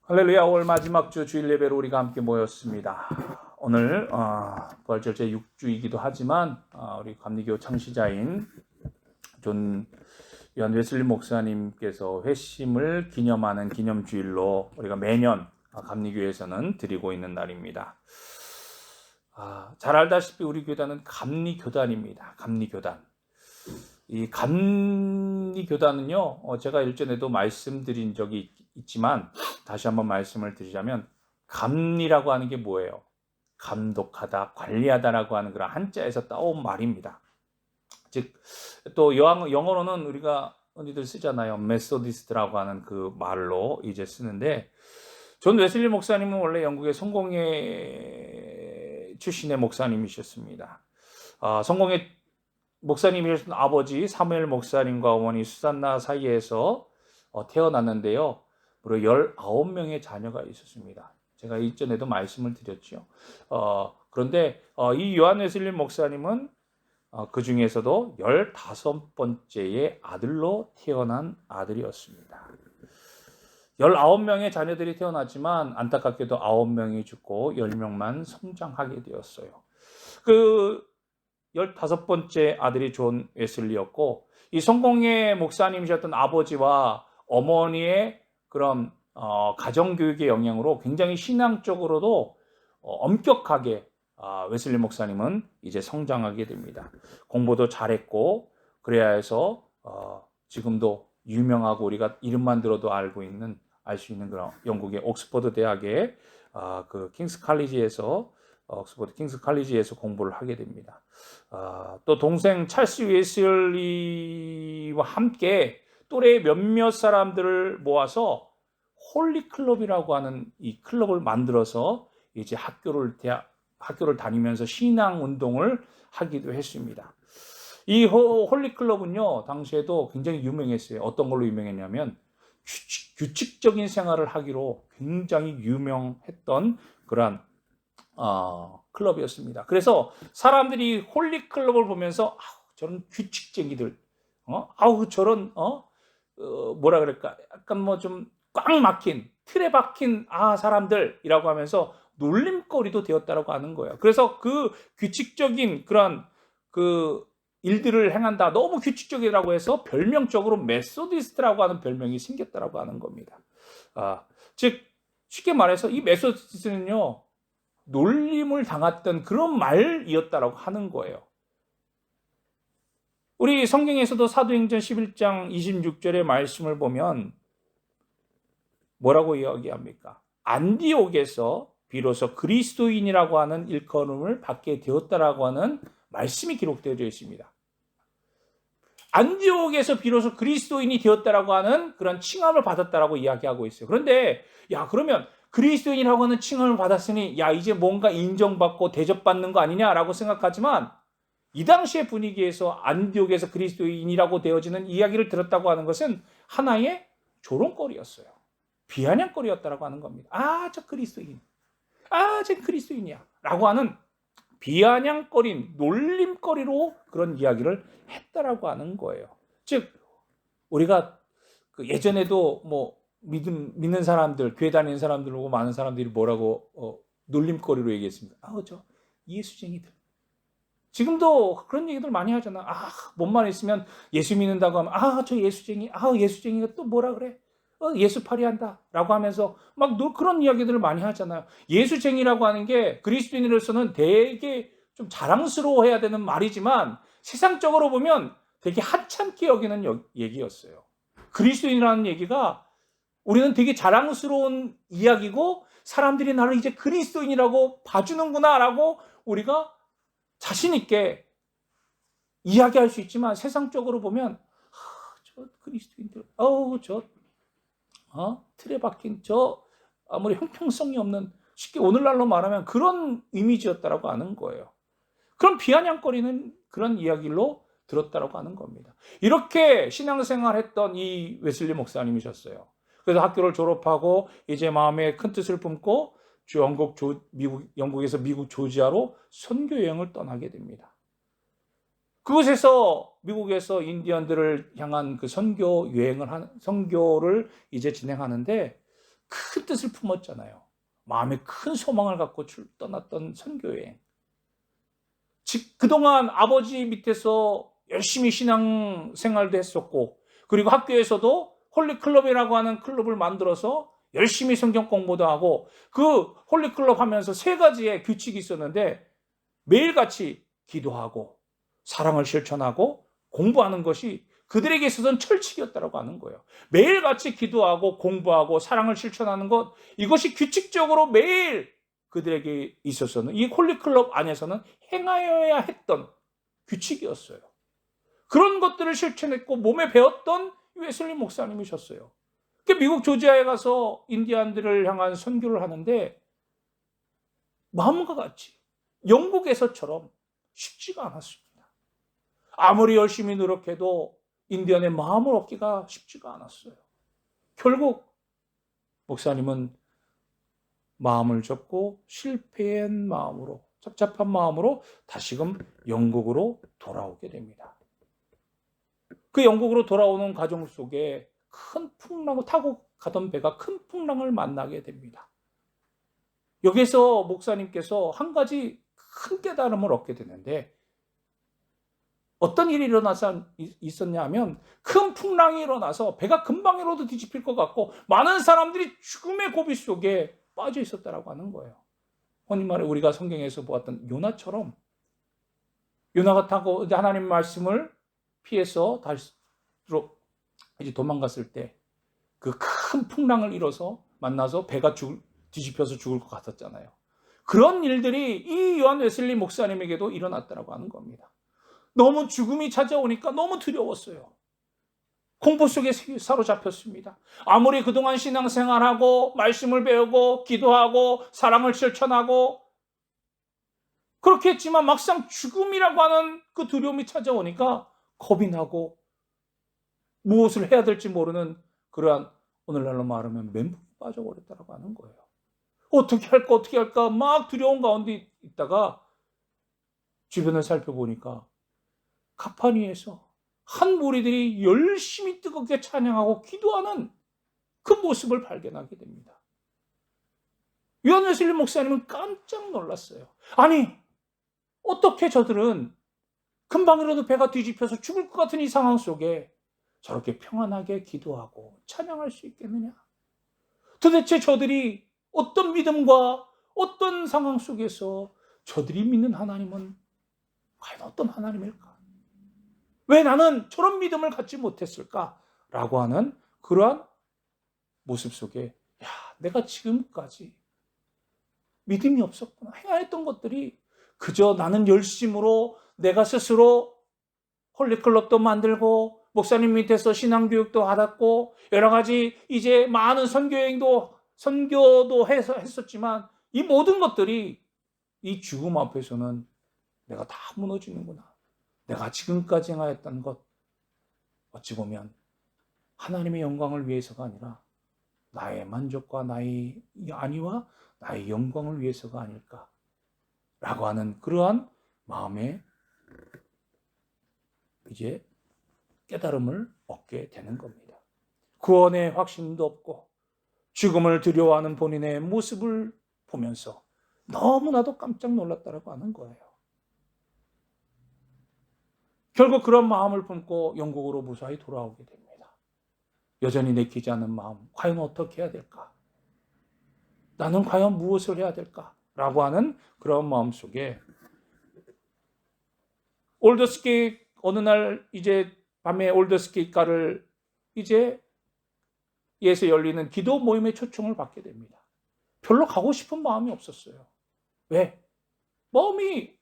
할렐루야. 5월 마지막 주 주일 예배로 우리가 함께 모였습니다. 오늘 부활절 제 6주이기도 하지만 우리 감리교 창시자인 존 요한 웨슬리 목사님께서 회심을 기념하는 기념주일로 우리가 매년 감리교에서는 드리고 있는 날입니다. 잘 알다시피 우리 교단은 감리교단입니다. 감리교단. 이 감리교단은요, 제가 일전에도 말씀드린 적이 있지만 다시 한번 말씀을 드리자면, 감리라고 하는 게 뭐예요? 감독하다, 관리하다라고 하는 그런 한자에서 따온 말입니다. 즉, 또 영어로는 우리가 언니들 쓰잖아요. 메소디스트라고 하는 그 말로 이제 쓰는데, 존 웨슬리 목사님은 원래 영국의 성공회 출신의 목사님이셨습니다. 성공회 목사님이셨던 아버지 사무엘 목사님과 어머니 수산나 사이에서 태어났는데요. 무려 19명의 자녀가 있었습니다. 제가 이전에도 말씀을 드렸죠. 그런데 이 요한 웨슬리 목사님은 그 중에서도 15번째의 아들로 태어난 아들이었습니다. 19명의 자녀들이 태어났지만 안타깝게도 9명이 죽고 10명만 성장하게 되었어요. 그 15번째 아들이 존 웨슬리였고, 이 성공의 목사님이셨던 아버지와 어머니의 그런 가정교육의 영향으로 굉장히 신앙적으로도 엄격하게 웨슬리 목사님은 이제 성장하게 됩니다. 공부도 잘했고, 그래야 해서 지금도 유명하고 우리가 이름만 들어도 알 수 있는 그런 영국의 옥스퍼드 대학의 그 킹스 칼리지에서 옥스퍼드 킹스 칼리지에서 공부를 하게 됩니다. 또 동생 찰스 웨슬리와 함께 또래 몇몇 사람들을 모아서 홀리 클럽이라고 하는 이 클럽을 만들어서 이제 학교를 다니면서 신앙 운동을 하기도 했습니다. 이 홀리 클럽은요, 당시에도 굉장히 유명했어요. 어떤 걸로 유명했냐면 규칙적인 생활을 하기로 굉장히 유명했던 그런 클럽이었습니다. 그래서 사람들이 홀리 클럽을 보면서 저런 규칙쟁이들, 저런 뭐라 그럴까, 약간 뭐 좀 꽉 막힌 틀에 박힌 사람들이라고 하면서 놀림거리도 되었다라고 하는 거예요. 그래서 그 규칙적인 그런 그 일들을 행한다, 너무 규칙적이라고 해서 별명적으로 메소디스트라고 하는 별명이 생겼다라고 하는 겁니다. 즉 쉽게 말해서 이 메소디스트는요, 놀림을 당했던 그런 말이었다라고 하는 거예요. 우리 성경에서도 사도행전 11장 26절의 말씀을 보면 뭐라고 이야기합니까? 안디옥에서 비로소 그리스도인이라고 하는 일컬음을 받게 되었다라고 하는 말씀이 기록되어 있습니다. 안디옥에서 비로소 그리스도인이 되었다라고 하는 그런 칭함을 받았다라고 이야기하고 있어요. 그런데 그러면 그리스도인이라고 하는 칭함을 받았으니 이제 뭔가 인정받고 대접받는 거 아니냐라고 생각하지만, 이 당시의 분위기에서 안디옥에서 그리스도인이라고 되어지는 이야기를 들었다고 하는 것은 하나의 조롱거리였어요. 비아냥거리였다라고 하는 겁니다. 저 그리스도인. 쟤 그리스도인이야. 라고 하는 비아냥거린 놀림거리로 그런 이야기를 했다라고 하는 거예요. 즉 우리가 예전에도 뭐 믿는 사람들, 교회 다니는 사람들 보고 많은 사람들이 뭐라고 놀림거리로 얘기했습니다. 저 예수쟁이들. 지금도 그런 얘기들 많이 하잖아. 몸만 있으면 예수 믿는다고 하면 저 예수쟁이. 예수쟁이가 또 뭐라 그래? 예수팔이 한다 라고 하면서 막 그런 이야기들을 많이 하잖아요. 예수쟁이라고 하는 게 그리스도인으로서는 되게 좀 자랑스러워해야 되는 말이지만, 세상적으로 보면 되게 하찮게 여기는 얘기였어요. 그리스도인이라는 얘기가 우리는 되게 자랑스러운 이야기고, 사람들이 나를 이제 그리스도인이라고 봐주는구나 라고 우리가 자신 있게 이야기할 수 있지만, 세상적으로 보면 저 그리스도인들, 저 틀에 박힌 아무리 형평성이 없는, 쉽게 오늘날로 말하면 그런 이미지였다라고 하는 거예요. 그런 비아냥거리는 그런 이야기로 들었다라고 하는 겁니다. 이렇게 신앙생활했던 이 웨슬리 목사님이셨어요. 그래서 학교를 졸업하고 이제 마음에 큰 뜻을 품고 영국에서 미국 조지아로 선교 여행을 떠나게 됩니다. 그곳에서 미국에서 인디언들을 향한 그 선교를 이제 진행하는데, 큰 뜻을 품었잖아요. 마음에 큰 소망을 갖고 떠났던 선교여행. 그동안 아버지 밑에서 열심히 신앙 생활도 했었고, 그리고 학교에서도 홀리클럽이라고 하는 클럽을 만들어서 열심히 성경 공부도 하고, 그 홀리클럽 하면서 세 가지의 규칙이 있었는데 매일같이 기도하고 사랑을 실천하고 공부하는 것이 그들에게 있어서는 철칙이었다고 하는 거예요. 매일같이 기도하고 공부하고 사랑을 실천하는 것, 이것이 규칙적으로 매일 그들에게 있어서는, 이 홀리클럽 안에서는 행하여야 했던 규칙이었어요. 그런 것들을 실천했고 몸에 배웠던 웨슬리 목사님이셨어요. 미국 조지아에 가서 인디안들을 향한 선교를 하는데 마음과 같이 영국에서처럼 쉽지가 않았습니다. 아무리 열심히 노력해도 인디안의 마음을 얻기가 쉽지가 않았어요. 결국 목사님은 마음을 접고 실패한 마음으로, 착잡한 마음으로 다시금 영국으로 돌아오게 됩니다. 그 영국으로 돌아오는 과정 속에 큰 풍랑을 타고 가던 배가 큰 풍랑을 만나게 됩니다. 여기서 목사님께서 한 가지 큰 깨달음을 얻게 되는데, 어떤 일이 있었냐 하면 큰 풍랑이 일어나서 배가 금방이라도 뒤집힐 것 같고 많은 사람들이 죽음의 고비 속에 빠져 있었다라고 하는 거예요. 흔히 말해 우리가 성경에서 보았던 요나처럼, 요나가 타고 하나님 말씀을 피해서 다시 이제 도망갔을 때 그 큰 풍랑을 만나서 배가 뒤집혀서 죽을 것 같았잖아요. 그런 일들이 이 요한 웨슬리 목사님에게도 일어났다고 하는 겁니다. 너무 죽음이 찾아오니까 너무 두려웠어요. 공포 속에 사로잡혔습니다. 아무리 그동안 신앙생활하고 말씀을 배우고 기도하고 사랑을 실천하고 그렇게 했지만 막상 죽음이라고 하는 그 두려움이 찾아오니까 겁이 나고 무엇을 해야 될지 모르는 그러한, 오늘날로 말하면 멘붕 빠져버렸다고 하는 거예요. 어떻게 할까 막 두려운 가운데 있다가 주변을 살펴보니까 가파니에서 한 무리들이 열심히 뜨겁게 찬양하고 기도하는 그 모습을 발견하게 됩니다. 요한 웨슬리 목사님은 깜짝 놀랐어요. 아니, 어떻게 저들은 금방이라도 배가 뒤집혀서 죽을 것 같은 이 상황 속에 저렇게 평안하게 기도하고 찬양할 수 있겠느냐? 도대체 저들이 어떤 믿음과 어떤 상황 속에서 저들이 믿는 하나님은 과연 어떤 하나님일까? 왜 나는 저런 믿음을 갖지 못했을까? 라고 하는 그러한 모습 속에, 내가 지금까지 믿음이 없었구나. 행하였던 것들이 그저 나는 열심으로 내가 스스로 홀리클럽도 만들고 목사님 밑에서 신앙교육도 받았고 여러 가지 이제 많은 선교도 했었지만 이 모든 것들이 이 죽음 앞에서는 내가 다 무너지는구나. 내가 지금까지 행하였던 것, 어찌 보면 하나님의 영광을 위해서가 아니라 나의 만족과 나의 안위와 나의 영광을 위해서가 아닐까라고 하는 그러한 마음에 이제 깨달음을 얻게 되는 겁니다. 구원의 확신도 없고 죽음을 두려워하는 본인의 모습을 보면서 너무나도 깜짝 놀랐다고 하는 거예요. 결국 그런 마음을 품고 영국으로 무사히 돌아오게 됩니다. 여전히 내키지 않는 마음, 과연 어떻게 해야 될까? 나는 과연 무엇을 해야 될까? 라고 하는 그런 마음 속에 올더스게이트, 어느 날 이제 밤에 올더스게이트가를 이제 예서 열리는 기도 모임에 초청을 받게 됩니다. 별로 가고 싶은 마음이 없었어요. 왜? 마음이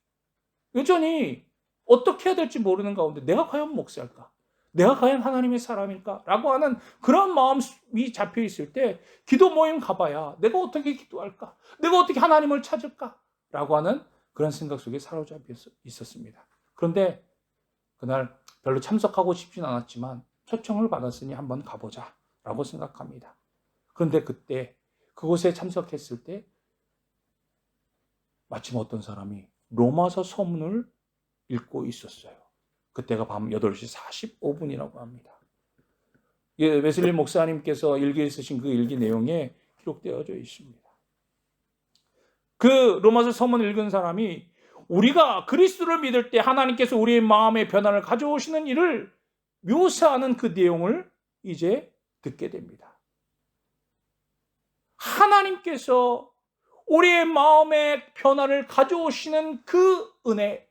여전히 어떻게 해야 될지 모르는 가운데 내가 과연 목사일까? 내가 과연 하나님의 사람일까? 라고 하는 그런 마음이 잡혀 있을 때 기도 모임 가봐야 내가 어떻게 기도할까? 내가 어떻게 하나님을 찾을까? 라고 하는 그런 생각 속에 사로잡혀 있었습니다. 그런데 그날 별로 참석하고 싶진 않았지만 초청을 받았으니 한번 가보자 라고 생각합니다. 그런데 그때 그곳에 참석했을 때 마침 어떤 사람이 로마서 서문을 읽고 있었어요. 그때가 밤 8시 45분이라고 합니다. 웨슬리 목사님께서 일기에 쓰신 그 일기 내용에 기록되어져 있습니다. 그 로마서 서문을 읽은 사람이 우리가 그리스도를 믿을 때 하나님께서 우리의 마음의 변화를 가져오시는 일을 묘사하는 그 내용을 이제 듣게 됩니다. 하나님께서 우리의 마음의 변화를 가져오시는 그 은혜,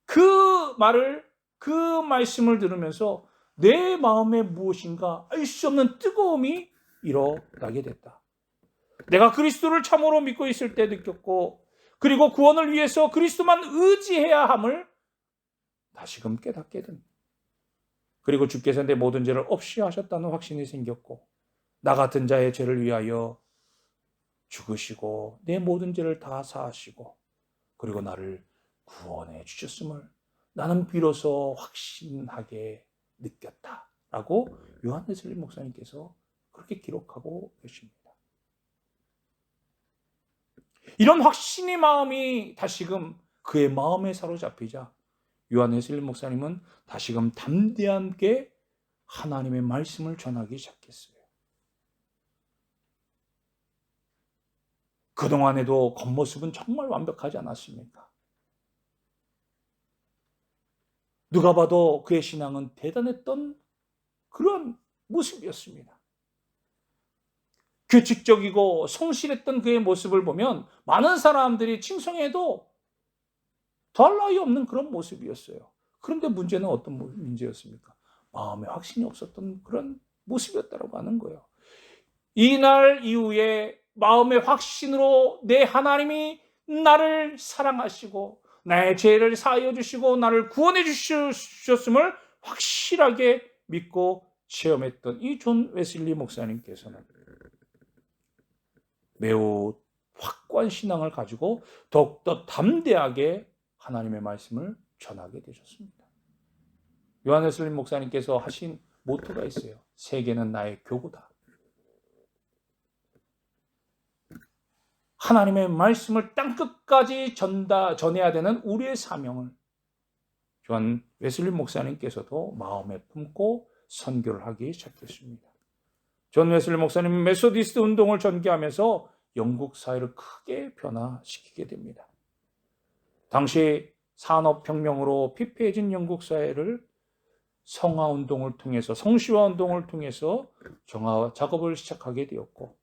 그 말을, 그 말씀을 들으면서 내 마음에 무엇인가 알 수 없는 뜨거움이 일어나게 됐다. 내가 그리스도를 참으로 믿고 있을 때 느꼈고, 그리고 구원을 위해서 그리스도만 의지해야 함을 다시금 깨닫게 된. 그리고 주께서 내 모든 죄를 없이 하셨다는 확신이 생겼고, 나 같은 자의 죄를 위하여 죽으시고 내 모든 죄를 다 사하시고 그리고 나를 구원해 주셨음을 나는 비로소 확신하게 느꼈다라고 요한 웨슬리 목사님께서 그렇게 기록하고 계십니다. 이런 확신의 마음이 다시금 그의 마음에 사로잡히자 요한 웨슬리 목사님은 다시금 담대하게 하나님의 말씀을 전하기 시작했어요. 그동안에도 겉모습은 정말 완벽하지 않았습니까? 누가 봐도 그의 신앙은 대단했던 그런 모습이었습니다. 규칙적이고 성실했던 그의 모습을 보면 많은 사람들이 칭송해도 더할 나위 없는 그런 모습이었어요. 그런데 문제는 어떤 문제였습니까? 마음에 확신이 없었던 그런 모습이었다고 하는 거예요. 이날 이후에 마음의 확신으로 내 하나님이 나를 사랑하시고 나의 죄를 사하여 주시고 나를 구원해 주셨음을 확실하게 믿고 체험했던 이 존 웨슬리 목사님께서는 매우 확고한 신앙을 가지고 더욱더 담대하게 하나님의 말씀을 전하게 되셨습니다. 요한 웨슬리 목사님께서 하신 모토가 있어요. 세계는 나의 교구다. 하나님의 말씀을 땅끝까지 전해야 되는 우리의 사명을 요한 웨슬리 목사님께서도 마음에 품고 선교를 하기 시작했습니다. 존 웨슬리 목사님은 메소디스트 운동을 전개하면서 영국 사회를 크게 변화시키게 됩니다. 당시 산업혁명으로 피폐해진 영국 사회를 성화운동을 통해서, 성시화운동을 통해서 정화 작업을 시작하게 되었고,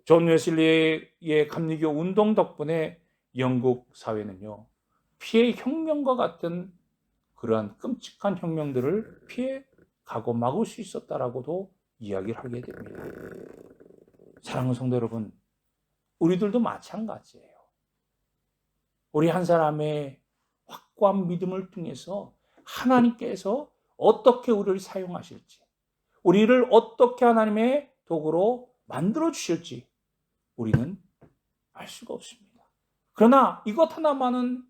존 웨슬리의 감리교 운동 덕분에 영국 사회는요, 피해 혁명과 같은 그러한 끔찍한 혁명들을 피해 가고 막을 수 있었다라고도 이야기를 하게 됩니다. 사랑하는 성도 여러분, 우리들도 마찬가지예요. 우리 한 사람의 확고한 믿음을 통해서 하나님께서 어떻게 우리를 사용하실지, 우리를 어떻게 하나님의 도구로 만들어 주실지 우리는 알 수가 없습니다. 그러나 이것 하나만은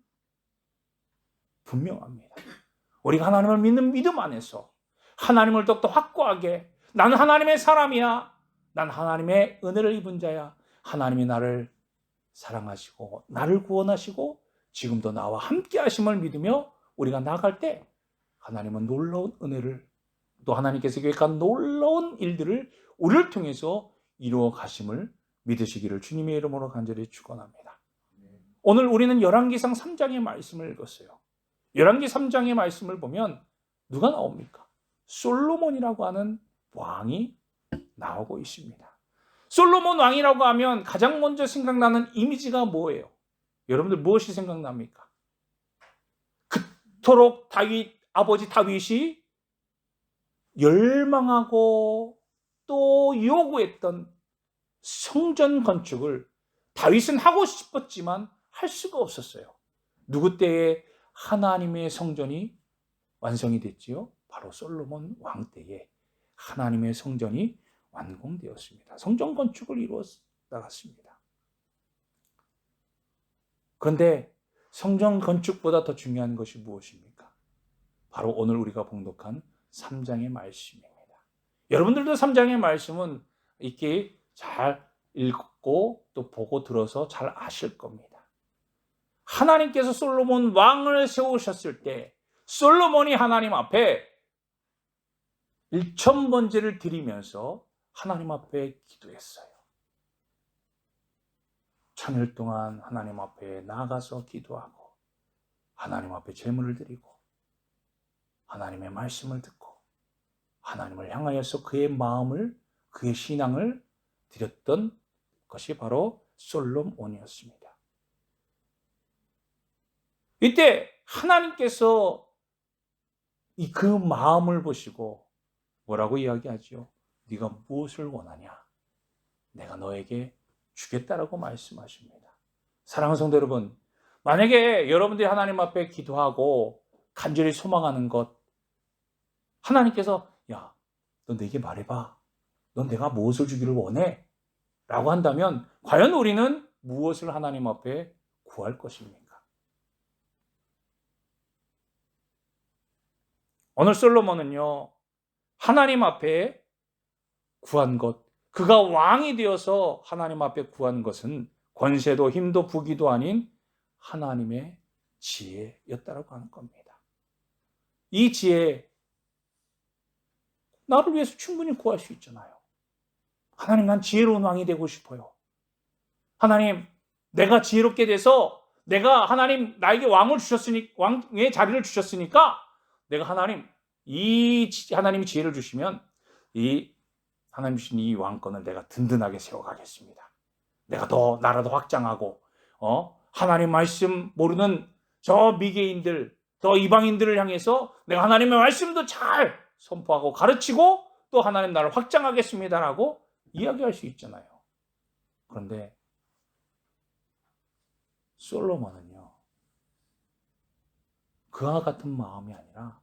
분명합니다. 우리가 하나님을 믿는 믿음 안에서 하나님을 더욱더 확고하게, 나는 하나님의 사람이야, 난 하나님의 은혜를 입은 자야, 하나님이 나를 사랑하시고 나를 구원하시고 지금도 나와 함께 하심을 믿으며 우리가 나아갈 때 하나님은 놀라운 은혜를, 또 하나님께서 계획한 놀라운 일들을 우리를 통해서 이루어 가심을 믿으시기를 주님의 이름으로 간절히 축원합니다. 오늘 우리는 열왕기상 3장의 말씀을 읽었어요. 열왕기 3장의 말씀을 보면 누가 나옵니까? 솔로몬이라고 하는 왕이 나오고 있습니다. 솔로몬 왕이라고 하면 가장 먼저 생각나는 이미지가 뭐예요? 여러분들 무엇이 생각납니까? 그토록 아버지 다윗이 열망하고 또 요구했던 성전 건축을 다윗은 하고 싶었지만 할 수가 없었어요. 누구 때에 하나님의 성전이 완성이 됐지요? 바로 솔로몬 왕 때에 하나님의 성전이 완공되었습니다. 성전 건축을 이루어 나갔습니다. 그런데 성전 건축보다 더 중요한 것이 무엇입니까? 바로 오늘 우리가 봉독한 3장의 말씀입니다. 여러분들도 3장의 말씀은 이렇게 잘 읽고 또 보고 들어서 잘 아실 겁니다. 하나님께서 솔로몬 왕을 세우셨을 때 솔로몬이 하나님 앞에 1,000번제를 드리면서 하나님 앞에 기도했어요. 천일 동안 하나님 앞에 나가서 기도하고 하나님 앞에 제물을 드리고 하나님의 말씀을 듣고 하나님을 향하여서 그의 마음을, 그의 신앙을 드렸던 것이 바로 솔로몬이었습니다. 이때 하나님께서 그 마음을 보시고 뭐라고 이야기하죠? 네가 무엇을 원하냐? 내가 너에게 주겠다라고 말씀하십니다. 사랑하는 성도 여러분, 만약에 여러분들이 하나님 앞에 기도하고 간절히 소망하는 것, 하나님께서 야, 너 내게 말해봐. 넌 내가 무엇을 주기를 원해? 라고 한다면 과연 우리는 무엇을 하나님 앞에 구할 것입니까? 오늘 솔로몬은요, 하나님 앞에 구한 것, 그가 왕이 되어서 하나님 앞에 구한 것은 권세도 힘도 부귀도 아닌 하나님의 지혜였다라고 하는 겁니다. 이 지혜, 나를 위해서 충분히 구할 수 있잖아요. 하나님, 난 지혜로운 왕이 되고 싶어요. 하나님, 내가 지혜롭게 돼서 내가 하나님 나에게 왕을 주셨으니 왕의 자리를 주셨으니까 내가 하나님 하나님이 지혜를 주시면 이 하나님 주신 이 왕권을 내가 든든하게 세워가겠습니다. 내가 더 나라도 확장하고 하나님 말씀 모르는 저 미개인들, 저 이방인들을 향해서 내가 하나님의 말씀도 잘 선포하고 가르치고 또 하나님 나라를 확장하겠습니다라고 이야기할 수 있잖아요. 그런데 솔로몬은요, 그와 같은 마음이 아니라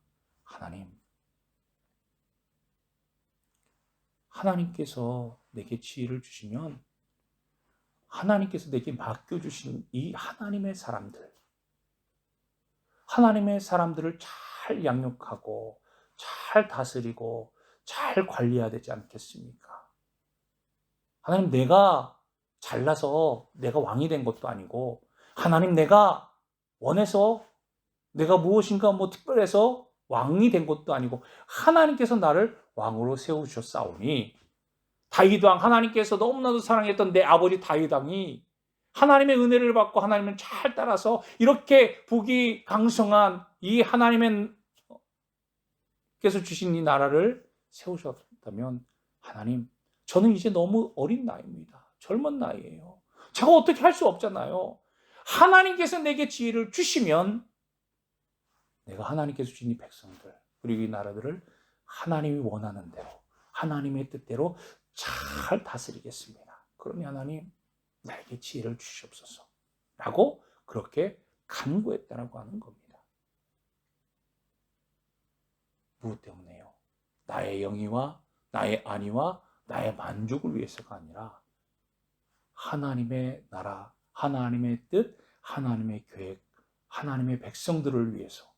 하나님께서 내게 지혜를 주시면 하나님께서 내게 맡겨주신 이 하나님의 사람들을 잘 양육하고 잘 다스리고 잘 관리해야 되지 않겠습니까? 하나님, 내가 잘나서 내가 왕이 된 것도 아니고 하나님, 내가 원해서 내가 무엇인가 특별해서 왕이 된 것도 아니고 하나님께서 나를 왕으로 세우셨사오니 다윗 왕, 하나님께서 너무나도 사랑했던 내 아버지 다윗 왕이 하나님의 은혜를 받고 하나님을 잘 따라서 이렇게 복이 강성한 이 하나님께서 주신 이 나라를 세우셨다면 하나님, 저는 이제 너무 어린 나이입니다. 젊은 나이예요. 제가 어떻게 할 수 없잖아요. 하나님께서 내게 지혜를 주시면 내가 하나님께서 주신 이 백성들 그리고 이 나라들을 하나님이 원하는 대로 하나님의 뜻대로 잘 다스리겠습니다. 그러니 하나님, 나에게 지혜를 주시옵소서 라고 그렇게 간구했다라고 하는 겁니다. 무엇 때문에요? 나의 영예와 나의 안위와 나의 만족을 위해서가 아니라 하나님의 나라, 하나님의 뜻, 하나님의 계획, 하나님의 백성들을 위해서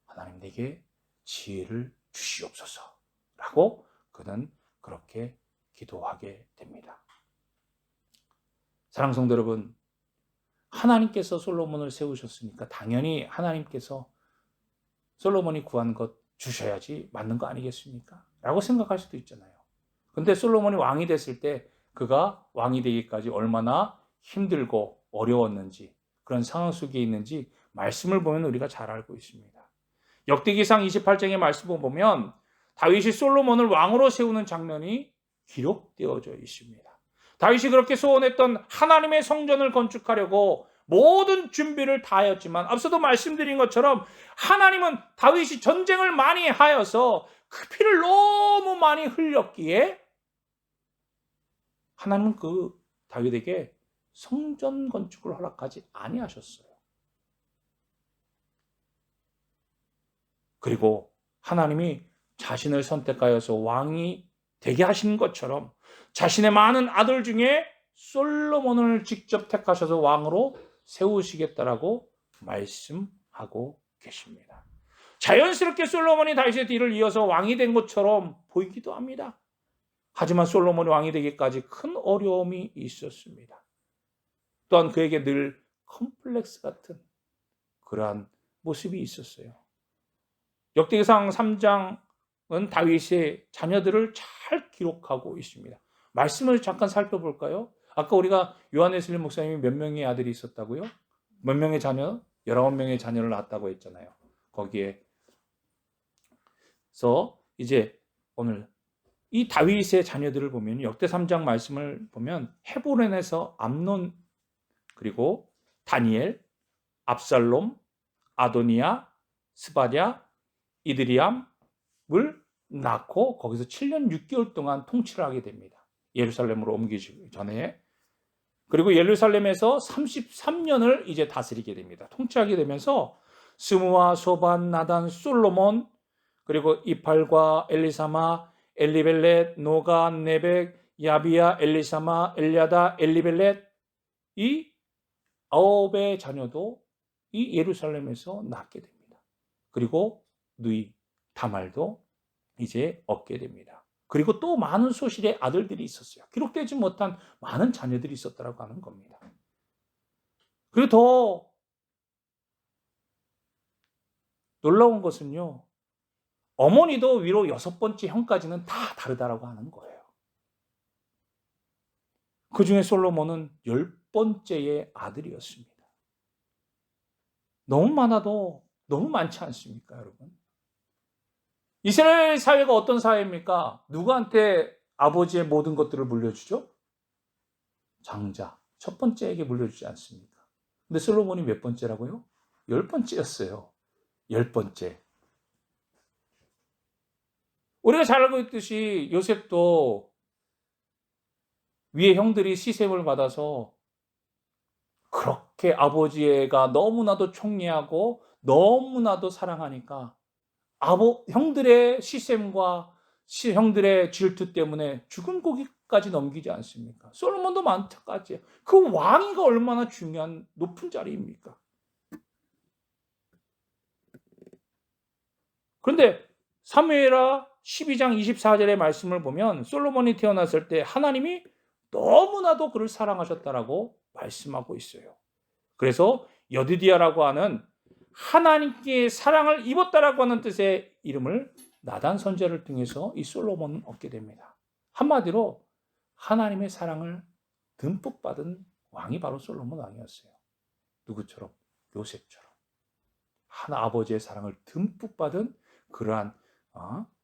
하나님, 내게 지혜를 주시옵소서 라고 그는 그렇게 기도하게 됩니다. 사랑하는 성도 여러분, 하나님께서 솔로몬을 세우셨으니까 당연히 하나님께서 솔로몬이 구한 것 주셔야지 맞는 거 아니겠습니까? 라고 생각할 수도 있잖아요. 근데 솔로몬이 왕이 됐을 때 그가 왕이 되기까지 얼마나 힘들고 어려웠는지, 그런 상황 속에 있는지 말씀을 보면 우리가 잘 알고 있습니다. 역대기상 28장의 말씀을 보면 다윗이 솔로몬을 왕으로 세우는 장면이 기록되어져 있습니다. 다윗이 그렇게 소원했던 하나님의 성전을 건축하려고 모든 준비를 다 하였지만 앞서도 말씀드린 것처럼 하나님은 다윗이 전쟁을 많이 하여서 그 피를 너무 많이 흘렸기에 하나님은 그 다윗에게 성전 건축을 허락하지 아니하셨어요. 그리고 하나님이 자신을 선택하여서 왕이 되게 하신 것처럼 자신의 많은 아들 중에 솔로몬을 직접 택하셔서 왕으로 세우시겠다라고 말씀하고 계십니다. 자연스럽게 솔로몬이 다윗의 뒤를 이어서 왕이 된 것처럼 보이기도 합니다. 하지만 솔로몬이 왕이 되기까지 큰 어려움이 있었습니다. 또한 그에게 늘 컴플렉스 같은 그러한 모습이 있었어요. 역대기상 3장 다윗의 자녀들을 잘 기록하고 있습니다. 말씀을 잠깐 살펴볼까요? 아까 우리가 요한웨슬리 목사님이 몇 명의 아들이 있었다고요? 몇 명의 자녀? 19명의 자녀를 낳았다고 했잖아요. 거기에서 이제 오늘 이 다윗의 자녀들을 보면 역대 3장 말씀을 보면 헤브론에서 암논, 그리고 다니엘, 압살롬, 아도니아, 스바랴, 이드리암을 낳고 거기서 7년 6개월 동안 통치를 하게 됩니다. 예루살렘으로 옮기기 전에. 그리고 예루살렘에서 33년을 이제 다스리게 됩니다. 통치하게 되면서 스무와 소반, 나단, 솔로몬, 그리고 이팔과 엘리사마, 엘리벨렛, 노가, 네벡, 야비야, 엘리사마, 엘리아다, 엘리벨렛, 이 9의 자녀도 이 예루살렘에서 낳게 됩니다. 그리고 누이 다말도 이제 얻게 됩니다. 그리고 또 많은 소실의 아들들이 있었어요. 기록되지 못한 많은 자녀들이 있었다고 하는 겁니다. 그리고 더 놀라운 것은요, 어머니도 위로 6번째 형까지는 다 다르다라고 하는 거예요. 그 중에 솔로몬은 10번째의 아들이었습니다. 너무 많아도 너무 많지 않습니까, 여러분? 이스라엘 사회가 어떤 사회입니까? 누구한테 아버지의 모든 것들을 물려주죠? 장자, 첫 번째에게 물려주지 않습니까? 근데 솔로몬이 몇 번째라고요? 10번째였어요. 10번째. 우리가 잘 알고 있듯이 요셉도 위에 형들이 시샘을 받아서 그렇게 아버지가 너무나도 총애하고 너무나도 사랑하니까 형들의 시샘과 형들의 질투 때문에 죽은 고기까지 넘기지 않습니까? 솔로몬도 마찬가지예요. 그 왕위가 얼마나 중요한 높은 자리입니까? 그런데 사무엘하 12장 24절의 말씀을 보면 솔로몬이 태어났을 때 하나님이 너무나도 그를 사랑하셨다라고 말씀하고 있어요. 그래서 여디디아라고 하는 하나님께 사랑을 입었다라고 하는 뜻의 이름을 나단 선지자를 통해서 이 솔로몬은 얻게 됩니다. 한마디로 하나님의 사랑을 듬뿍 받은 왕이 바로 솔로몬 왕이었어요. 누구처럼? 요셉처럼. 하나 아버지의 사랑을 듬뿍 받은 그러한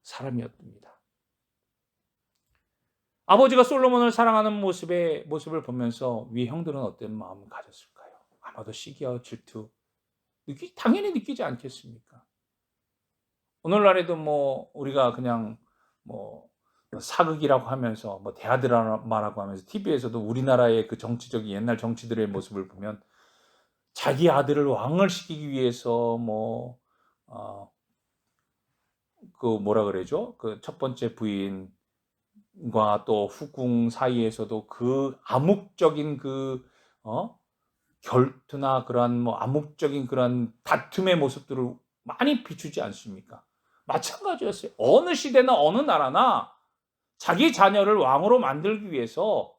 사람이었습니다. 아버지가 솔로몬을 사랑하는 모습을 보면서 위 형들은 어떤 마음을 가졌을까요? 아마도 시기와 질투 당연히 느끼지 않겠습니까? 오늘날에도 우리가 그냥 사극이라고 하면서 대하드라마라고 하면서 TV에서도 우리나라의 그 정치적인 옛날 정치들의 모습을 보면 자기 아들을 왕을 시키기 위해서 그 첫 번째 부인과 또 후궁 사이에서도 그 암묵적인 결투나 그런 암묵적인 그런 다툼의 모습들을 많이 비추지 않습니까? 마찬가지였어요. 어느 시대나 어느 나라나 자기 자녀를 왕으로 만들기 위해서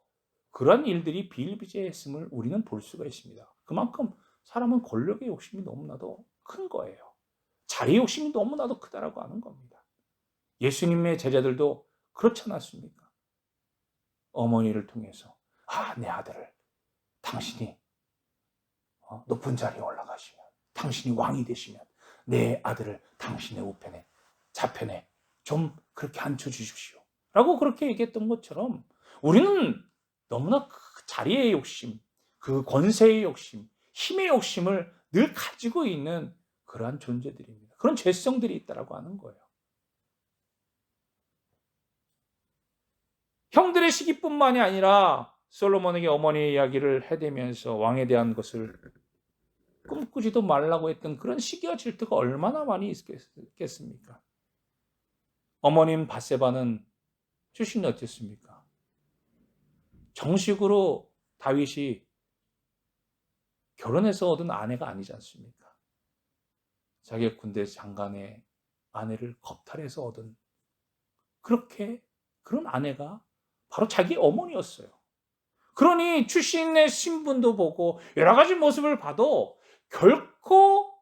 그런 일들이 비일비재했음을 우리는 볼 수가 있습니다. 그만큼 사람은 권력의 욕심이 너무나도 큰 거예요. 자리 욕심이 너무나도 크다라고 하는 겁니다. 예수님의 제자들도 그렇지 않았습니까? 어머니를 통해서 내 아들을 당신이 높은 자리에 올라가시면, 당신이 왕이 되시면 내 아들을 당신의 우편에 좌편에 좀 그렇게 앉혀주십시오 라고 그렇게 얘기했던 것처럼 우리는 너무나 그 자리의 욕심, 그 권세의 욕심, 힘의 욕심을 늘 가지고 있는 그러한 존재들입니다. 그런 죄성들이 있다라고 하는 거예요. 형들의 시기뿐만이 아니라 솔로몬에게 어머니의 이야기를 해대면서 왕에 대한 것을 꿈꾸지도 말라고 했던 그런 시기와 질투가 얼마나 많이 있겠습니까? 어머님 밧세바는 출신이 어땠습니까? 정식으로 다윗이 결혼해서 얻은 아내가 아니지 않습니까? 자기 군대 장관의 아내를 겁탈해서 얻은 그런 아내가 바로 자기 어머니였어요. 그러니 출신의 신분도 보고 여러 가지 모습을 봐도 결코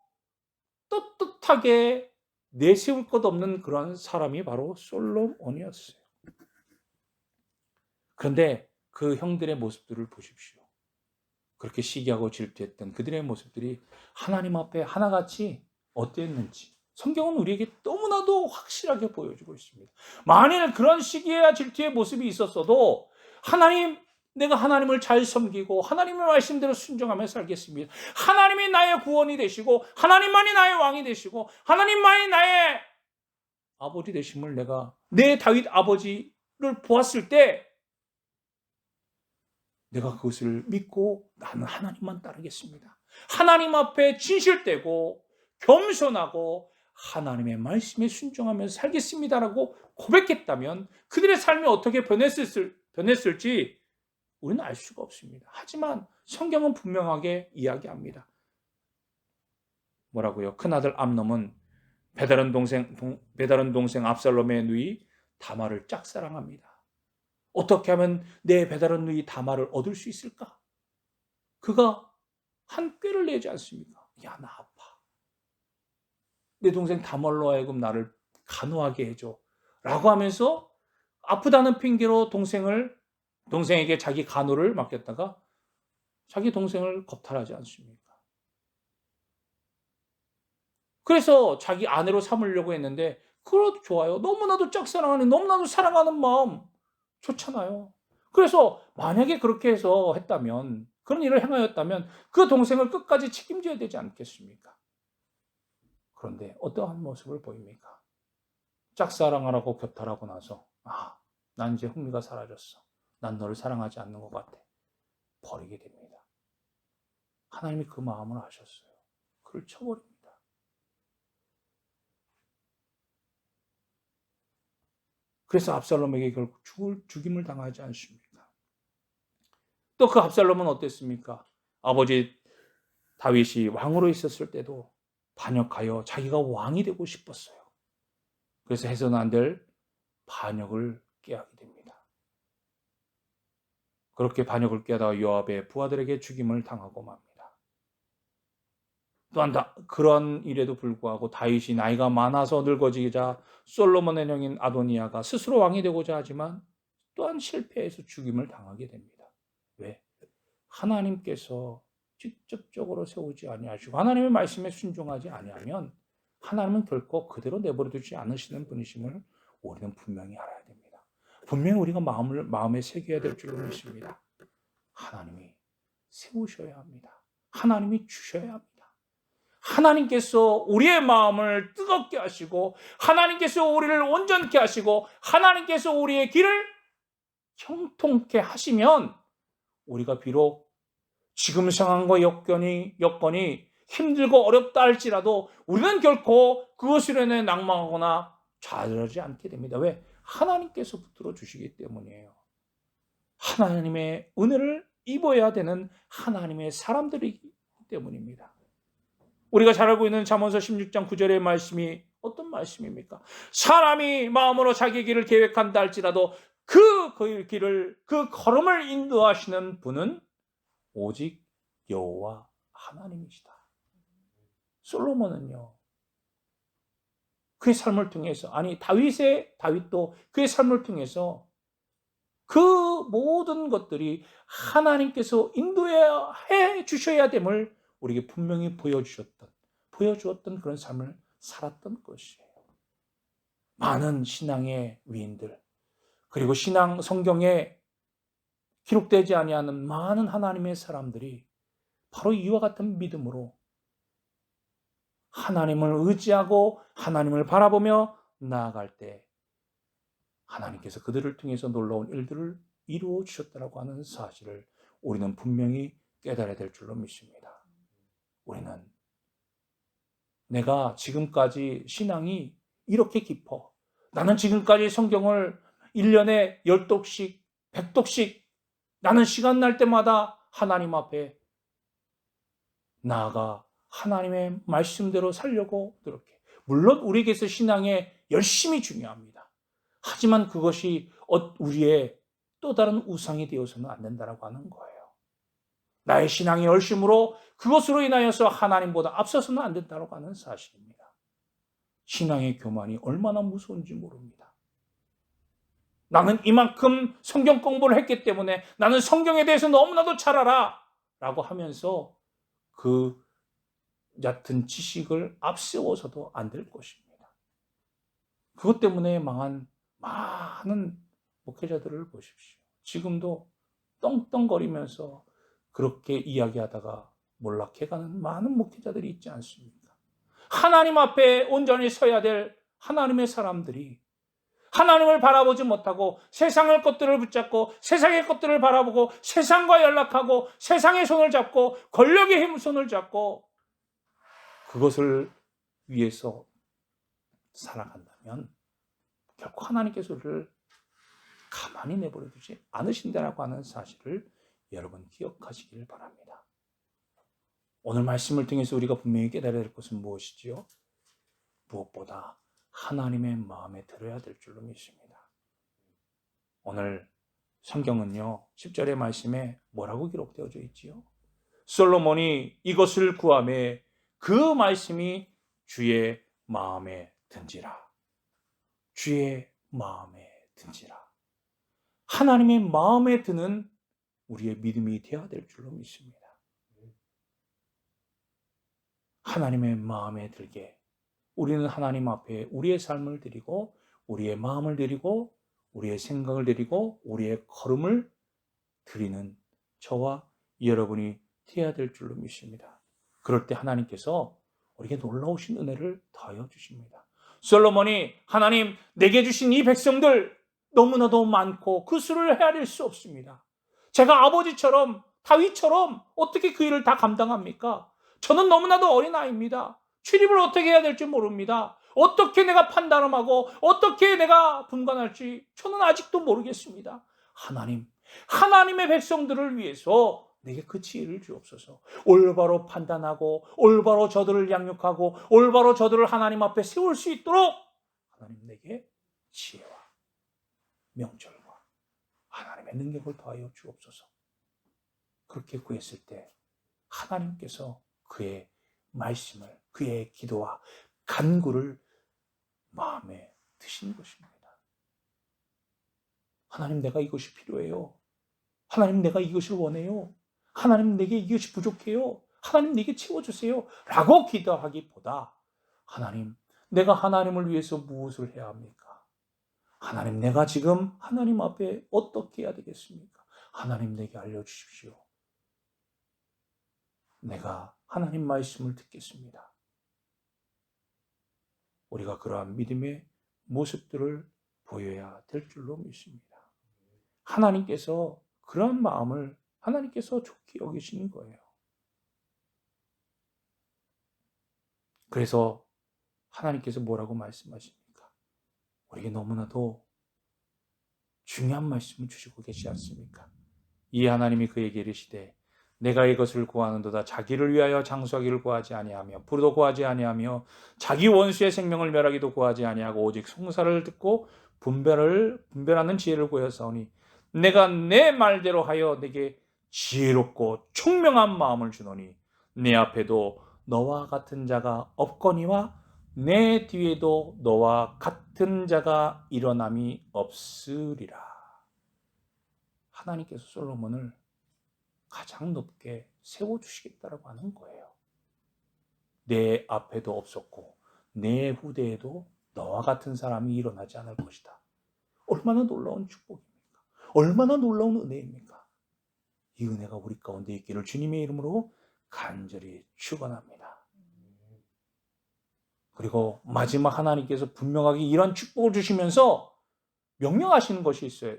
떳떳하게 내세울 것 없는 그런 사람이 바로 솔로몬이었어요. 그런데 그 형들의 모습들을 보십시오. 그렇게 시기하고 질투했던 그들의 모습들이 하나님 앞에 하나같이 어땠는지 성경은 우리에게 너무나도 확실하게 보여주고 있습니다. 만일 그런 시기와 질투의 모습이 있었어도 내가 하나님을 잘 섬기고 하나님의 말씀대로 순종하며 살겠습니다. 하나님이 나의 구원이 되시고 하나님만이 나의 왕이 되시고 하나님만이 나의 아버지 되심을 내가 내 다윗 아버지를 보았을 때 내가 그것을 믿고 나는 하나님만 따르겠습니다. 하나님 앞에 진실되고 겸손하고 하나님의 말씀에 순종하면서 살겠습니다라고 고백했다면 그들의 삶이 어떻게 변했을지 우리는 알 수가 없습니다. 하지만 성경은 분명하게 이야기합니다. 뭐라고요? 큰아들 암논은 배다른 동생 압살롬의 누이 다말을 짝사랑합니다. 어떻게 하면 내 배다른 누이 다말을 얻을 수 있을까? 그가 한 꾀를 내지 않습니까? 야, 나 아파. 내 동생 다말로 하여금 나를 간호하게 해줘. 라고 하면서 아프다는 핑계로 동생에게 자기 간호를 맡겼다가 자기 동생을 겁탈하지 않습니까? 그래서 자기 아내로 삼으려고 했는데 그것도 좋아요. 너무나도 짝사랑하는, 너무나도 사랑하는 마음 좋잖아요. 그래서 만약에 그렇게 해서 했다면, 그런 일을 행하였다면 그 동생을 끝까지 책임져야 되지 않겠습니까? 그런데 어떠한 모습을 보입니까? 짝사랑하라고 겹탈하고 나서 난 이제 흥미가 사라졌어. 난 너를 사랑하지 않는 것 같아. 버리게 됩니다. 하나님이 그 마음을 아셨어요. 그를 쳐버립니다. 그래서 압살롬에게 결국 죽임을 당하지 않습니까? 또 그 압살롬은 어땠습니까? 아버지 다윗이 왕으로 있었을 때도 반역하여 자기가 왕이 되고 싶었어요. 그래서 해서는 안 될 반역을 꾀하게 됩니다. 그렇게 반역을 꾀하다가 요압의 부하들에게 죽임을 당하고 맙니다. 또한 그런 일에도 불구하고 다윗이 나이가 많아서 늙어지자 솔로몬의 형인 아도니아가 스스로 왕이 되고자 하지만 또한 실패해서 죽임을 당하게 됩니다. 왜? 하나님께서 직접적으로 세우지 아니하시고 하나님의 말씀에 순종하지 아니하면 하나님은 결코 그대로 내버려 두지 않으시는 분이심을 우리는 분명히 알아야 됩니다. 분명히 우리가 마음에 새겨야 될 줄로 믿습니다. 하나님이 세우셔야 합니다. 하나님이 주셔야 합니다. 하나님께서 우리의 마음을 뜨겁게 하시고 하나님께서 우리를 온전케 하시고 하나님께서 우리의 길을 형통케 하시면 우리가 비록 지금 상황과 여건이 힘들고 어렵다 할지라도 우리는 결코 그것으로 인해 낭망하거나 좌절하지 않게 됩니다. 왜? 하나님께서 붙들어 주시기 때문이에요. 하나님의 은혜를 입어야 되는 하나님의 사람들이기 때문입니다. 우리가 잘 알고 있는 잠언서 16장 9절의 말씀이 어떤 말씀입니까? 사람이 마음으로 자기 길을 계획한다 할지라도 그 걸음을 인도하시는 분은 오직 여호와 하나님이시다. 솔로몬은요, 그의 삶을 통해서, 다윗도 그의 삶을 통해서 그 모든 것들이 하나님께서 인도해 주셔야 됨을 우리에게 분명히 보여주었던 그런 삶을 살았던 것이에요. 많은 신앙의 위인들, 그리고 성경에 기록되지 아니하는 많은 하나님의 사람들이 바로 이와 같은 믿음으로 하나님을 의지하고 하나님을 바라보며 나아갈 때 하나님께서 그들을 통해서 놀라운 일들을 이루어 주셨다고 하는 사실을 우리는 분명히 깨달아야 될 줄로 믿습니다. 우리는 내가 지금까지 신앙이 이렇게 깊어, 나는 지금까지 성경을 1년에 10독씩 100독씩 나는 시간 날 때마다 하나님 앞에 나아가 하나님의 말씀대로 살려고 노력해. 물론 우리에게서 신앙의 열심이 중요합니다. 하지만 그것이 우리의 또 다른 우상이 되어서는 안 된다고 하는 거예요. 나의 신앙의 열심으로 그것으로 인하여서 하나님보다 앞서서는 안 된다고 하는 사실입니다. 신앙의 교만이 얼마나 무서운지 모릅니다. 나는 이만큼 성경 공부를 했기 때문에 나는 성경에 대해서 너무나도 잘 알아 라고 하면서 그 얕은 지식을 앞세워서도 안 될 것입니다. 그것 때문에 망한 많은 목회자들을 보십시오. 지금도 떵떵거리면서 그렇게 이야기하다가 몰락해가는 많은 목회자들이 있지 않습니까? 하나님 앞에 온전히 서야 될 하나님의 사람들이 하나님을 바라보지 못하고 세상의 것들을 붙잡고 세상의 것들을 바라보고 세상과 연락하고 세상의 손을 잡고 권력의 힘 손을 잡고 그것을 위해서 살아간다면 결코 하나님께서 그를 가만히 내버려 두지 않으신다라고 하는 사실을 여러분 기억하시길 바랍니다. 오늘 말씀을 통해서 우리가 분명히 깨달아야 될 것은 무엇이지요? 무엇보다 하나님의 마음에 들어야 될 줄로 믿습니다. 오늘 성경은요 10절의 말씀에 뭐라고 기록되어져 있지요? 솔로몬이 이것을 구하매 그 말씀이 주의 마음에 든지라. 주의 마음에 든지라. 하나님의 마음에 드는 우리의 믿음이 되어야 될 줄로 믿습니다. 하나님의 마음에 들게 우리는 하나님 앞에 우리의 삶을 드리고 우리의 마음을 드리고 우리의 생각을 드리고 우리의 걸음을 드리는 저와 여러분이 되어야 될 줄로 믿습니다. 그럴 때 하나님께서 우리에게 놀라우신 은혜를 더하여 주십니다. 솔로몬이 하나님 내게 주신 이 백성들 너무나도 많고 그 수를 헤아릴 수 없습니다. 제가 아버지처럼 다윗처럼 어떻게 그 일을 다 감당합니까? 저는 너무나도 어린아이입니다. 출입을 어떻게 해야 될지 모릅니다. 어떻게 내가 판단하고 어떻게 내가 분간할지 저는 아직도 모르겠습니다. 하나님의 백성들을 위해서 내게 그 지혜를 주옵소서. 올바로 판단하고 올바로 저들을 양육하고 올바로 저들을 하나님 앞에 세울 수 있도록 하나님 내게 지혜와 명철과 하나님의 능력을 더하여 주옵소서. 그렇게 구했을 때 하나님께서 그의 말씀을 그의 기도와 간구를 마음에 드시는 것입니다. 하나님 내가 이것이 필요해요. 하나님 내가 이것을 원해요. 하나님 내게 이것이 부족해요. 하나님 내게 채워주세요. 라고 기도하기보다 하나님 내가 하나님을 위해서 무엇을 해야 합니까? 하나님 내가 지금 하나님 앞에 어떻게 해야 되겠습니까? 하나님 내게 알려주십시오. 내가 하나님 말씀을 듣겠습니다. 우리가 그러한 믿음의 모습들을 보여야 될 줄로 믿습니다. 하나님께서 그러한 마음을 하나님께서 좋게 여기시는 거예요. 그래서 하나님께서 뭐라고 말씀하십니까? 우리에게 너무나도 중요한 말씀을 주시고 계시지 않습니까? 이 하나님이 그에게 이르시되 내가 이것을 구하는도다 자기를 위하여 장수하기를 구하지 아니하며 부도 구하지 아니하며 자기 원수의 생명을 멸하기도 구하지 아니하고 오직 송사를 듣고 분별하는 지혜를 구하사오니 내가 내 말대로 하여 내게 지혜롭고 총명한 마음을 주노니 내 앞에도 너와 같은 자가 없거니와 내 뒤에도 너와 같은 자가 일어남이 없으리라. 하나님께서 솔로몬을 가장 높게 세워주시겠다라고 하는 거예요. 내 앞에도 없었고 내 후대에도 너와 같은 사람이 일어나지 않을 것이다. 얼마나 놀라운 축복입니까? 얼마나 놀라운 은혜입니까? 이 은혜가 우리 가운데 있기를 주님의 이름으로 간절히 축원합니다. 그리고 마지막 하나님께서 분명하게 이런 축복을 주시면서 명령하시는 것이 있어요.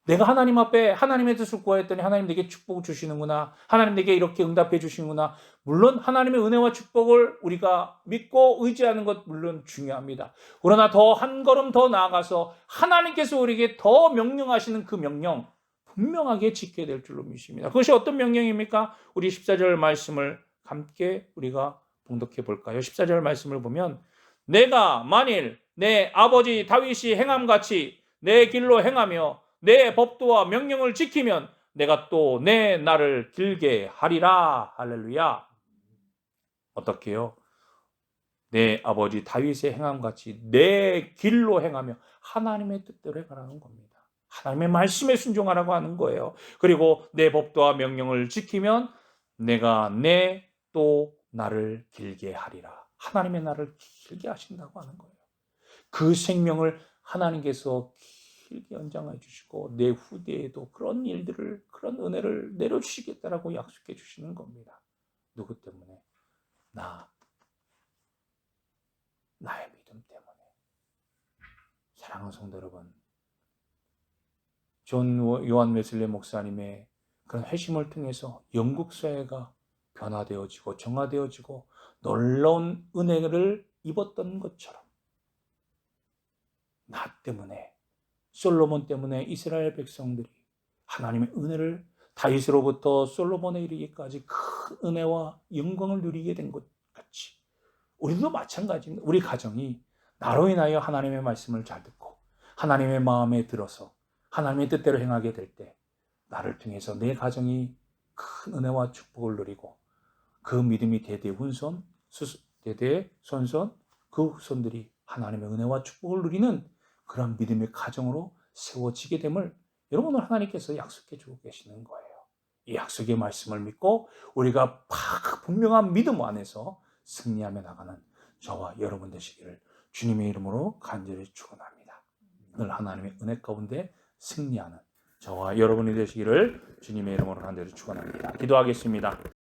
내가 하나님 앞에 하나님의 뜻을 구하였더니 하나님 내게 축복을 주시는구나. 하나님 내게 이렇게 응답해 주시는구나. 물론 하나님의 은혜와 축복을 우리가 믿고 의지하는 것 물론 중요합니다. 그러나 더 한 걸음 더 나아가서 하나님께서 우리에게 더 명령하시는 그 명령 분명하게 지켜야 될 줄로 믿습니다. 그것이 어떤 명령입니까? 우리 14절 말씀을 함께 우리가 봉독해 볼까요? 14절 말씀을 보면 내가 만일 내 아버지 다윗이 행함같이 내 길로 행하며 내 법도와 명령을 지키면 내가 또 내 날을 길게 하리라. 할렐루야. 어떻게요? 내 아버지 다윗의 행함같이 내 길로 행하며 하나님의 뜻대로 행하라는 겁니다. 하나님의 말씀에 순종하라고 하는 거예요. 그리고 내 법도와 명령을 지키면 내가 내 또 나를 길게 하리라. 하나님의 나를 길게 하신다고 하는 거예요. 그 생명을 하나님께서 길게 연장해 주시고 내 후대에도 그런 일들을, 그런 은혜를 내려주시겠다라고 약속해 주시는 겁니다. 누구 때문에? 나의 믿음 때문에. 사랑하는 성도 여러분, 존 요한 웨슬리 목사님의 그런 회심을 통해서 영국 사회가 변화되어지고 정화되어지고 놀라운 은혜를 입었던 것처럼 나 때문에, 솔로몬 때문에 이스라엘 백성들이 하나님의 은혜를 다윗으로부터 솔로몬에 이르기까지 큰 은혜와 영광을 누리게 된 것 같이 우리도 마찬가지입니다. 우리 가정이 나로 인하여 하나님의 말씀을 잘 듣고 하나님의 마음에 들어서 하나님의 뜻대로 행하게 될 때 나를 통해서 내 가정이 큰 은혜와 축복을 누리고 그 믿음이 대대손손 그 후손들이 하나님의 은혜와 축복을 누리는 그런 믿음의 가정으로 세워지게 됨을 여러분을 하나님께서 약속해 주고 계시는 거예요. 이 약속의 말씀을 믿고 우리가 분명한 믿음 안에서 승리하며 나가는 저와 여러분 되시기를 주님의 이름으로 간절히 축원합니다. 늘 하나님의 은혜 가운데 승리하는 저와 여러분이 되시기를 주님의 이름으로 간절히 축원합니다. 기도하겠습니다.